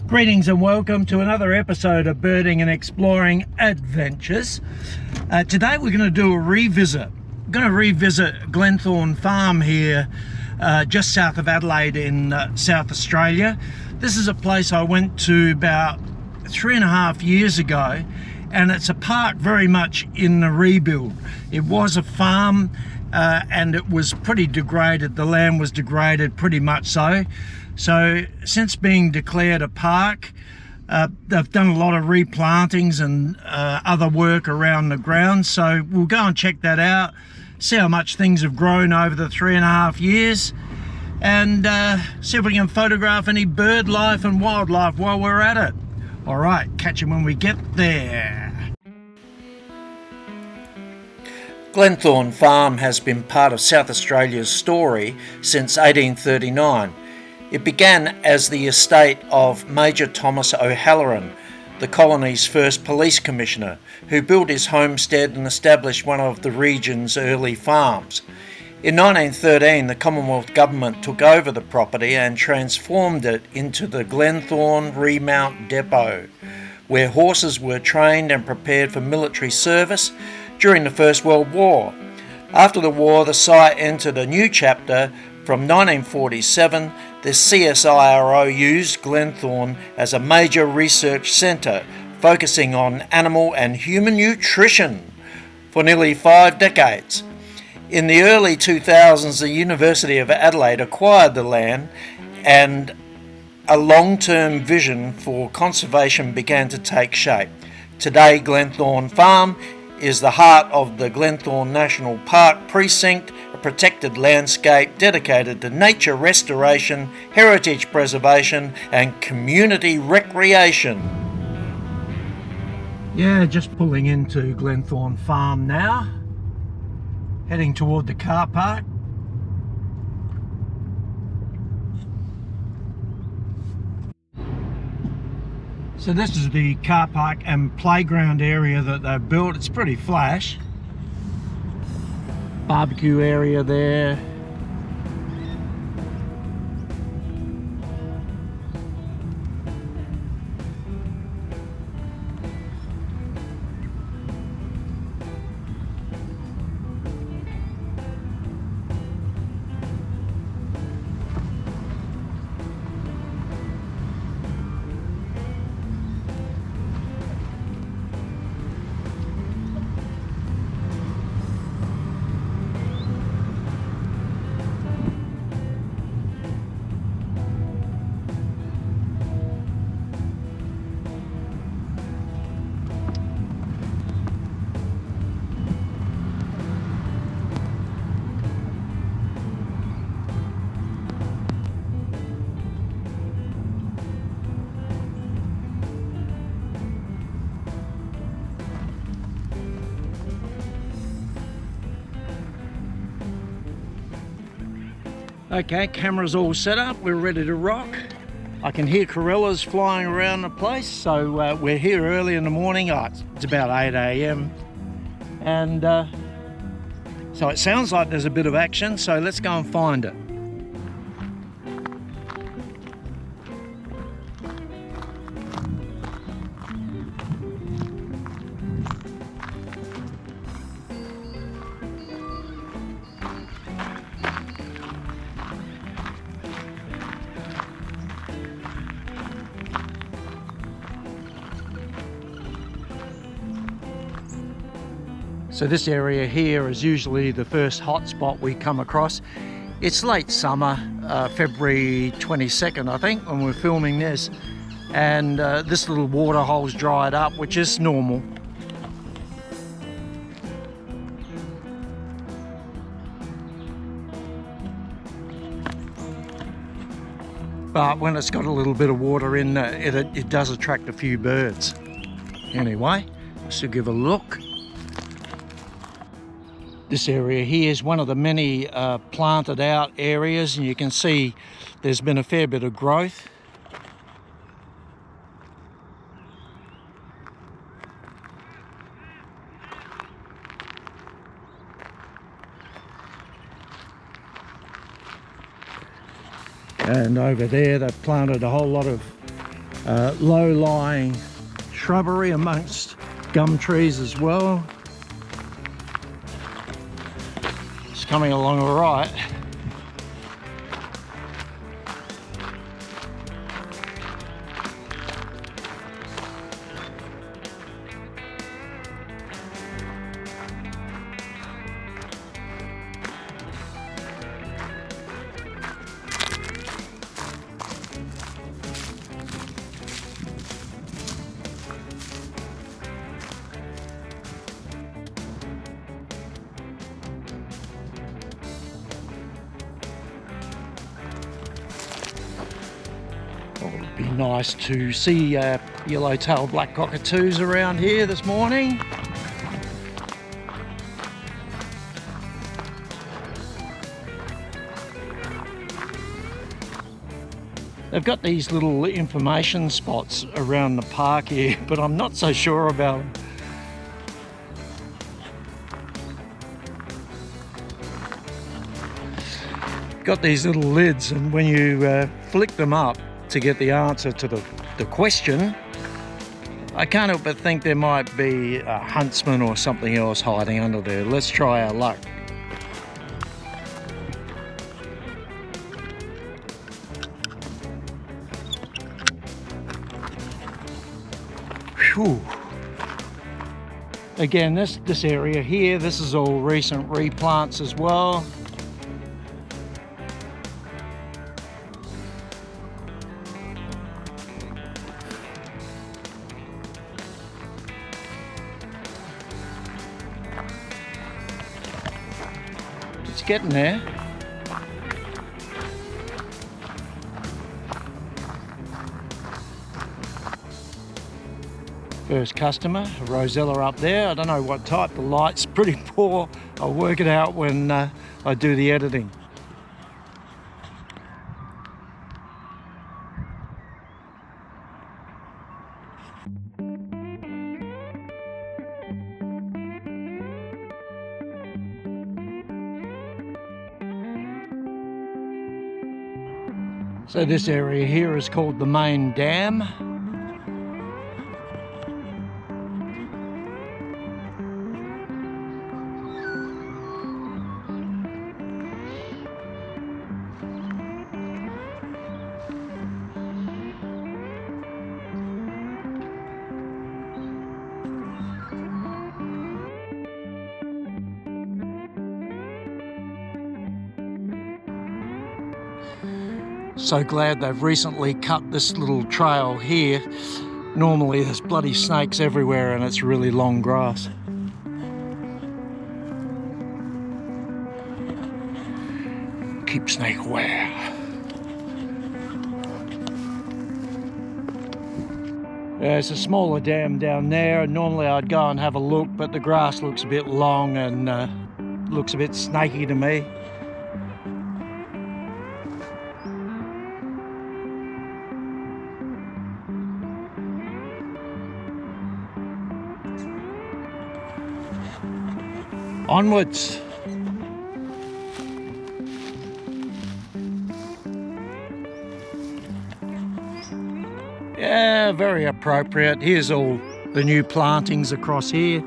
Greetings and welcome to another episode of Birding and Exploring Adventures. Today we're going to do a revisit. We're going to revisit Glenthorne Farm here just south of Adelaide in South Australia. This is a place I went to about 3.5 years ago, and it's a park very much in the rebuild. It was a farm and it was pretty degraded. The land was degraded pretty much so. So since being declared a park, they've done a lot of replantings and other work around the ground. So we'll go and check that out, see how much things have grown over the 3.5 years, and see if we can photograph any bird life and wildlife while we're at it. All right, catch you when we get there. Glenthorne Farm has been part of South Australia's story since 1839. It began as the estate of Major Thomas O'Halloran, the colony's first police commissioner, who built his homestead and established one of the region's early farms. In 1913, the Commonwealth Government took over the property and transformed it into the Glenthorne Remount Depot, where horses were trained and prepared for military service during the First World War. After the war, the site entered a new chapter. From 1947, the CSIRO used Glenthorne as a major research centre, focusing on animal and human nutrition for nearly 5 decades. In the early 2000s, the University of Adelaide acquired the land, and a long-term vision for conservation began to take shape. Today, Glenthorne Farm is the heart of the Glenthorne National Park precinct, a protected landscape dedicated to nature restoration, heritage preservation and community recreation. Yeah, just pulling into Glenthorne Farm now, heading toward the car park. So this is the car park and playground area that they've built. It's pretty flash. Barbecue area there. Okay, camera's all set up, we're ready to rock. I can hear corellas flying around the place, so we're here early in the morning. It's about 8 a.m. and so it sounds like there's a bit of action, so let's go and find it. So this area here is usually the first hot spot we come across. It's late summer, February 22nd I think, when we're filming this, and this little water hole's dried up, which is normal. But when it's got a little bit of water in it does attract a few birds. Anyway, let's give a look. This area here is one of the many planted out areas, and you can see there's been a fair bit of growth. And over there they've planted a whole lot of low-lying shrubbery amongst gum trees as well. It's coming along all right. Oh, it'd be nice to see yellow-tailed black cockatoos around here this morning. They've got these little information spots around the park here, but I'm not so sure about them. Got these little lids, and when you flick them up to get the answer to the question, I can't help but think there might be a huntsman or something else hiding under there. Let's try our luck. Whew. Again, this area here, this is all recent replants as well. It's getting there. First customer, a rosella up there. I don't know what type, the light's pretty poor. I'll work it out when I do the editing. So this area here is called the main dam. So glad they've recently cut this little trail here. Normally there's bloody snakes everywhere and it's really long grass. Keep snake aware. There's a smaller dam down there. Normally I'd go and have a look, but the grass looks a bit long and looks a bit snaky to me. Onwards. Yeah, very appropriate. Here's all the new plantings across here.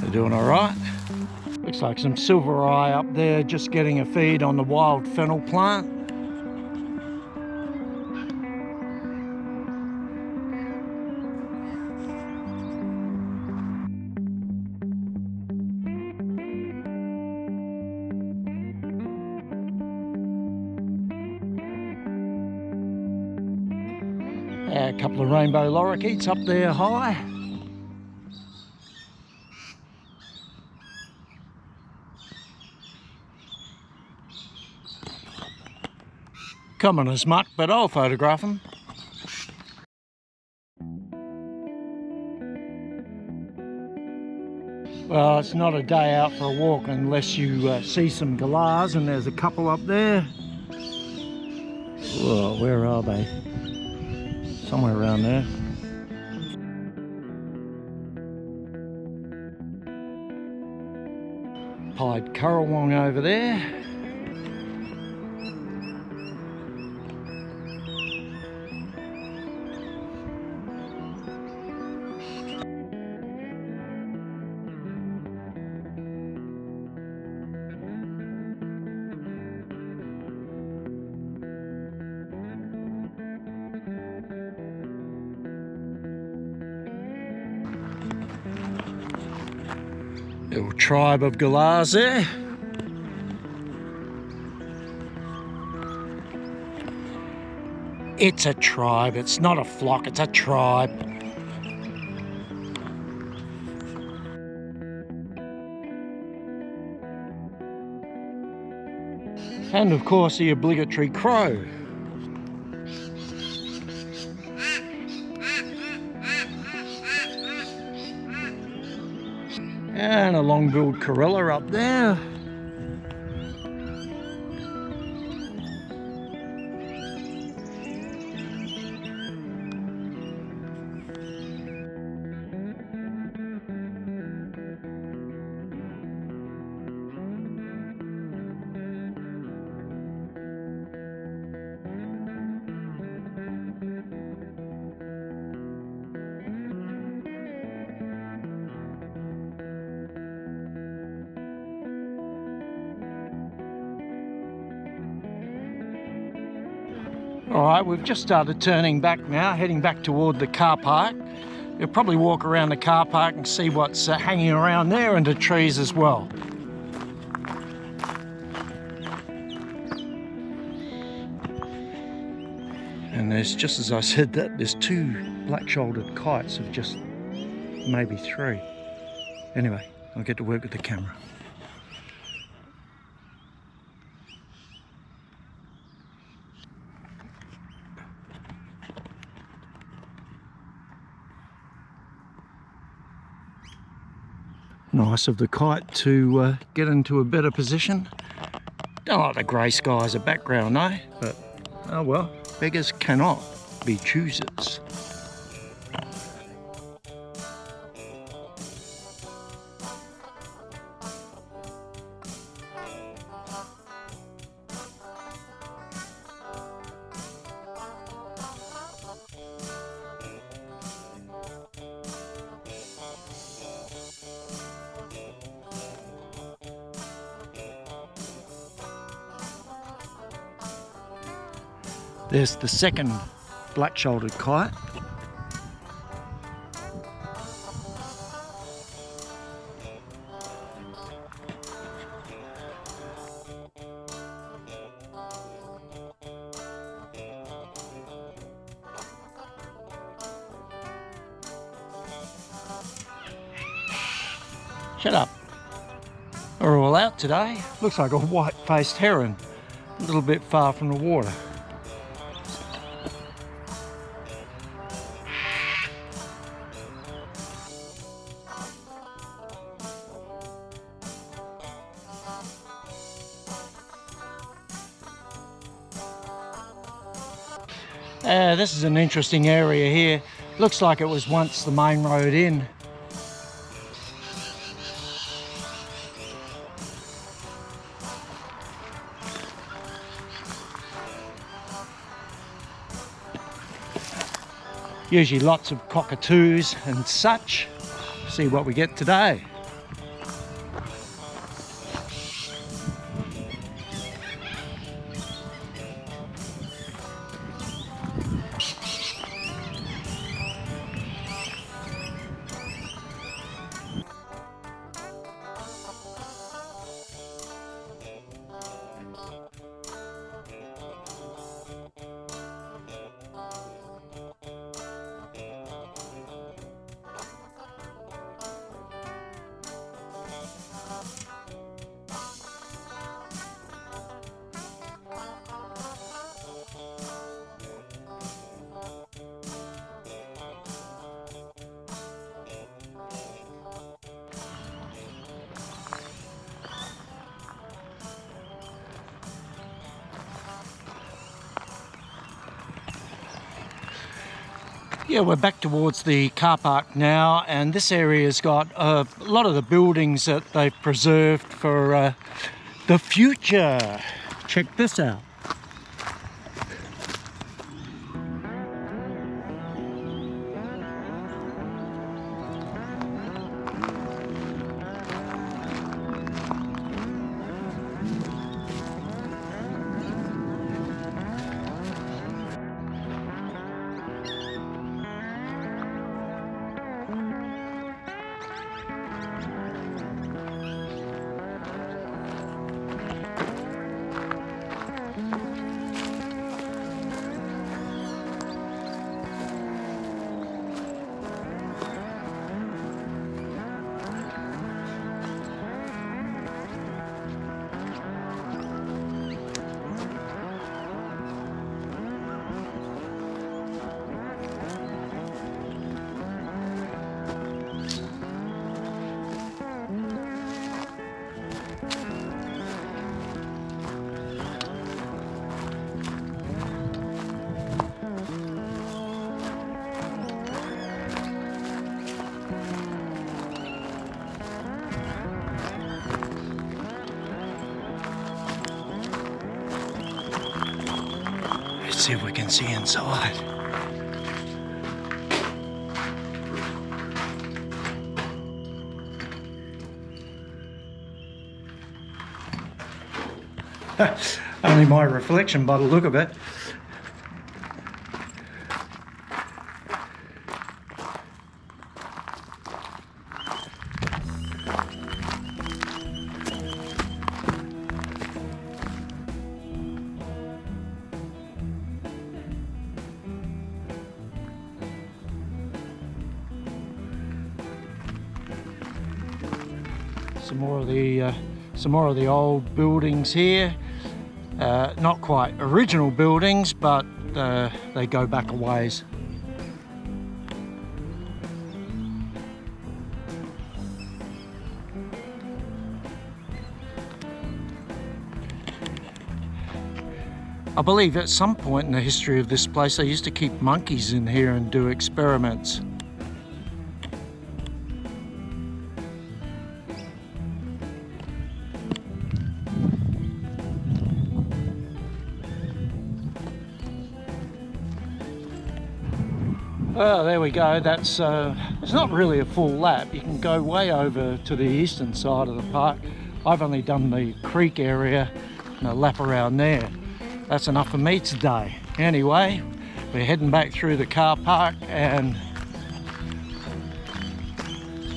They're doing all right. Looks like some silver eye up there just getting a feed on the wild fennel plant. A couple of rainbow lorikeets up there high. Common as muck, but I'll photograph them. Well, it's not a day out for a walk unless you see some galahs, and there's a couple up there. Whoa, where are they? somewhere around there. Pied currawong over there. Little tribe of galahs there. It's a tribe, it's not a flock, it's a tribe. And of course the obligatory crow. And a long-billed corella up there. Alright, we've just started turning back now, heading back toward the car park. We'll probably walk around the car park and see what's hanging around there and the trees as well. And there's, just as I said that, there's 2 black-shouldered kites of just maybe 3. Anyway, I'll get to work with the camera. Nice of the kite to get into a better position. Don't like the grey sky as a background though, but oh well, beggars cannot be choosers. There's the second black-shouldered kite. Shut up. We're all out today. Looks like a white-faced heron, a little bit far from the water. This is an interesting area here. Looks like it was once the main road in. Usually lots of cockatoos and such. See what we get today. Yeah, we're back towards the car park now, and this area's got a lot of the buildings that they've preserved for the future. Check this out. Let's see if we can see inside. Only my reflection by the look of it. Some more of the old buildings here. Not quite original buildings, but they go back a ways. I believe at some point in the history of this place they used to keep monkeys in here and do experiments. Well, there we go. That's it's not really a full lap. You can go way over to the eastern side of the park. I've only done the creek area and a lap around there. That's enough for me today. Anyway, we're heading back through the car park, and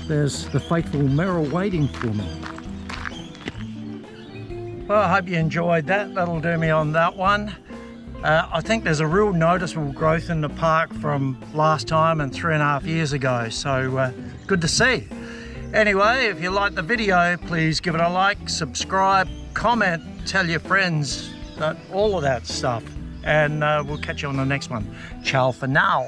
there's the faithful Merrill waiting for me. Well, I hope you enjoyed that. That'll do me on that one. I think there's a real noticeable growth in the park from last time and 3.5 years ago, so good to see. Anyway, if you liked the video, please give it a like, subscribe, comment, tell your friends, all of that stuff, and we'll catch you on the next one. Ciao for now.